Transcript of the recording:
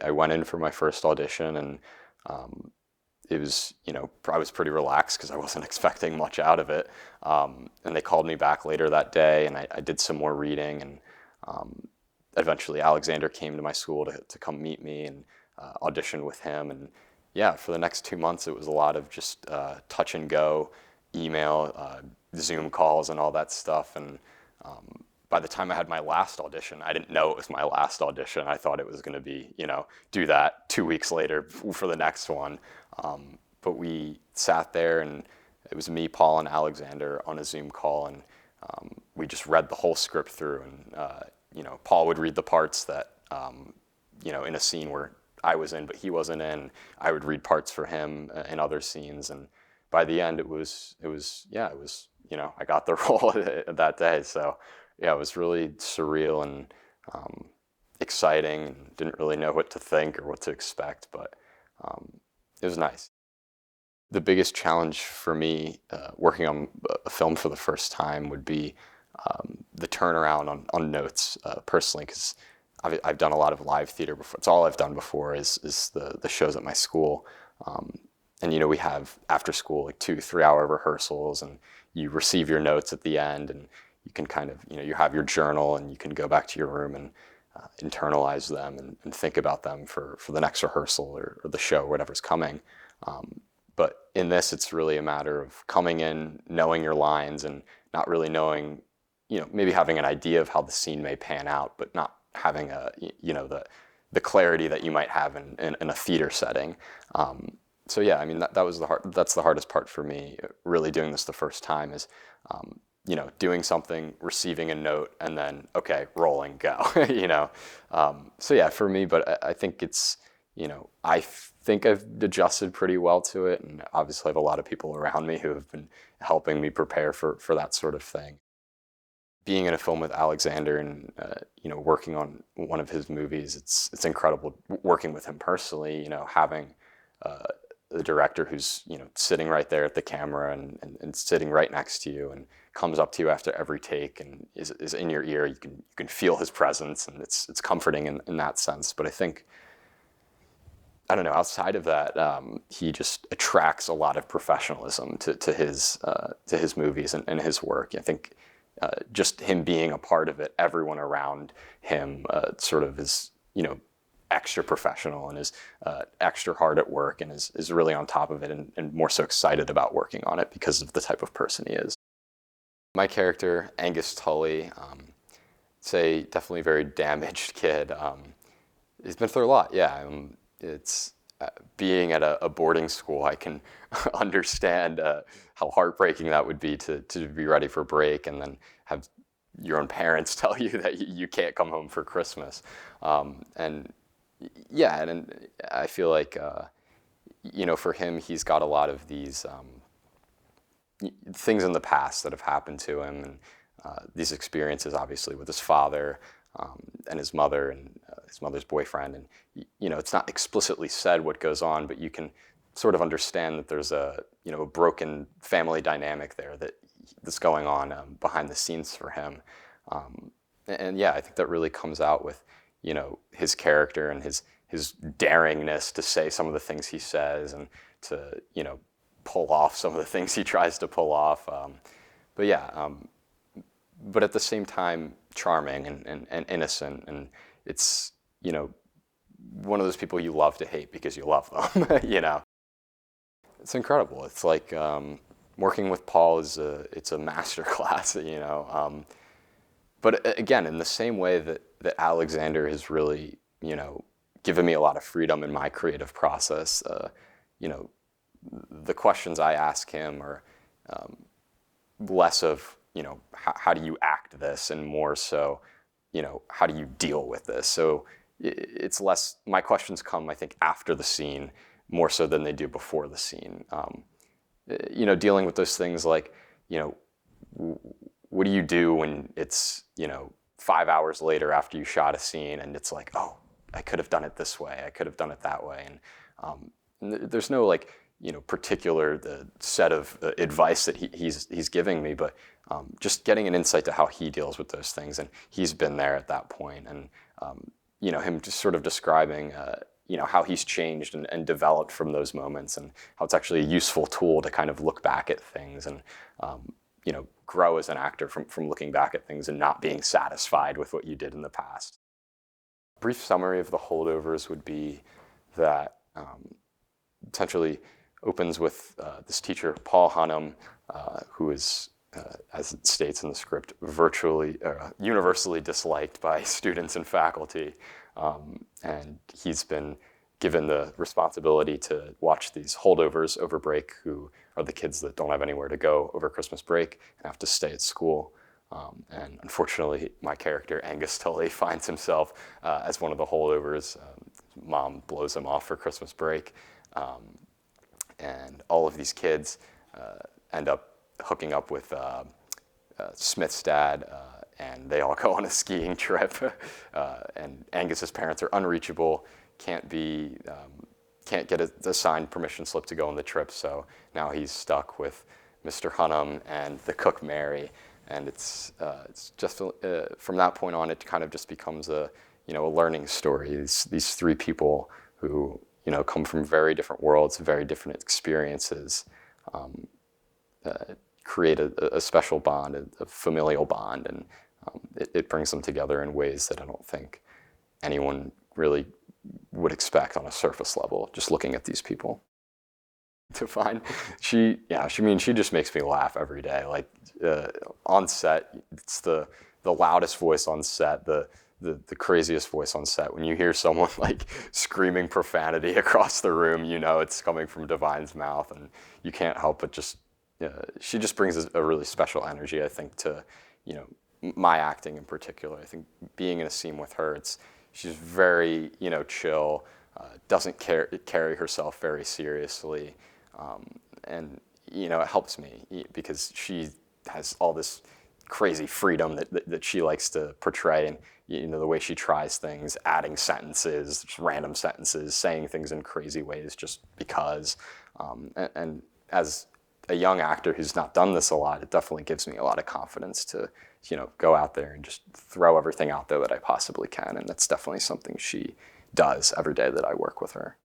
I went in for my first audition, and it was, I was pretty relaxed because I wasn't expecting much out of it. And they called me back later that day, and I did some more reading, and eventually Alexander came to my school to come meet me and audition with him. And yeah, for the next 2 months, it was a lot of just touch and go, email, Zoom calls, and all that stuff. And by the time I had my last audition, I didn't know it was my last audition. I thought it was going to be, do that 2 weeks later for the next one. But we sat there, and it was me, Paul, and Alexander on a Zoom call, and we just read the whole script through. And Paul would read the parts that, in a scene where I was in, but he wasn't in. I would read parts for him in other scenes, and by the end, it was, I got the role that day. So yeah, it was really surreal and exciting, and didn't really know what to think or what to expect, but it was nice. The biggest challenge for me working on a film for the first time would be the turnaround on notes personally, because I've done a lot of live theater before. It's all I've done before is the shows at my school. And we have after school like 2-3 hour rehearsals, and you receive your notes at the end, and you can kind of, you have your journal, and you can go back to your room and internalize them and think about them for the next rehearsal or the show, or whatever's coming. But in this, it's really a matter of coming in, knowing your lines, and not really knowing, maybe having an idea of how the scene may pan out, but not having the clarity that you might have in a theater setting. So yeah, I mean, that's the hardest part for me, really doing this the first time, is doing something, receiving a note, and then, okay, rolling, go, So yeah, for me, but I think it's, I think I've adjusted pretty well to it, and obviously I have a lot of people around me who have been helping me prepare for that sort of thing. Being in a film with Alexander and, working on one of his movies, it's incredible working with him personally, having the director who's, sitting right there at the camera and sitting right next to you, and comes up to you after every take and is in your ear. You can feel his presence, and it's comforting in that sense. But I think, I don't know, outside of that, he just attracts a lot of professionalism to his movies and his work. I think just him being a part of it, everyone around him sort of is, extra professional, and is extra hard at work, and is really on top of it, and more so excited about working on it because of the type of person he is. My character, Angus Tully, say definitely a very damaged kid. He's been through a lot, yeah. It's being at a boarding school, I can understand how heartbreaking that would be to be ready for break, and then have your own parents tell you that you can't come home for Christmas. And yeah, and I feel like, for him, he's got a lot of these things in the past that have happened to him, and these experiences, obviously, with his father and his mother and his mother's boyfriend. And, it's not explicitly said what goes on, but you can sort of understand that there's a broken family dynamic there that's going on behind the scenes for him. And yeah, I think that really comes out with, his character and his daringness to say some of the things he says, and to, pull off some of the things he tries to pull off. But yeah, but at the same time, charming and innocent. And it's, one of those people you love to hate because you love them, It's incredible. It's like working with Paul it's a master class, But again, in the same way that Alexander has really, given me a lot of freedom in my creative process, the questions I ask him are less of, how do you act this, and more so, how do you deal with this? So it's less, my questions come, I think, after the scene, more so than they do before the scene. Dealing with those things like, what do you do when it's, 5 hours later after you shot a scene, and it's like, oh, I could have done it this way, I could have done it that way. And there's no particular set of advice that he's giving me, but just getting an insight to how he deals with those things. And he's been there at that point. And, him just sort of describing, how he's changed and developed from those moments, and how it's actually a useful tool to kind of look back at things and, grow as an actor from looking back at things and not being satisfied with what you did in the past. A brief summary of the Holdovers would be that essentially opens with this teacher, Paul Hunham, who is, as it states in the script, universally disliked by students and faculty. And he's been given the responsibility to watch these holdovers over break, who are the kids that don't have anywhere to go over Christmas break and have to stay at school. And unfortunately, my character, Angus Tully, finds himself as one of the holdovers. Mom blows him off for Christmas break. And all of these kids end up hooking up with Smith's dad, and they all go on a skiing trip. And Angus's parents are unreachable, can't get a signed permission slip to go on the trip, so now he's stuck with Mr. Hunham and the cook Mary. And it's just from that point on, it kind of just becomes a learning story. These three people who come from very different worlds, very different experiences, create a special bond, a familial bond, and it brings them together in ways that I don't think anyone really would expect on a surface level, just looking at these people. To find, she just makes me laugh every day. Like on set, it's the loudest voice on set, the craziest voice on set. When you hear someone like screaming profanity across the room, it's coming from Divine's mouth, and you can't help but just, she just brings a really special energy, I think, to, my acting in particular. I think being in a scene with her, she's very, chill, doesn't carry herself very seriously. And, it helps me because she has all this crazy freedom that she likes to portray, and, the way she tries things, adding sentences, just random sentences, saying things in crazy ways just because. And as a young actor who's not done this a lot, it definitely gives me a lot of confidence to, go out there and just throw everything out there that I possibly can. And that's definitely something she does every day that I work with her.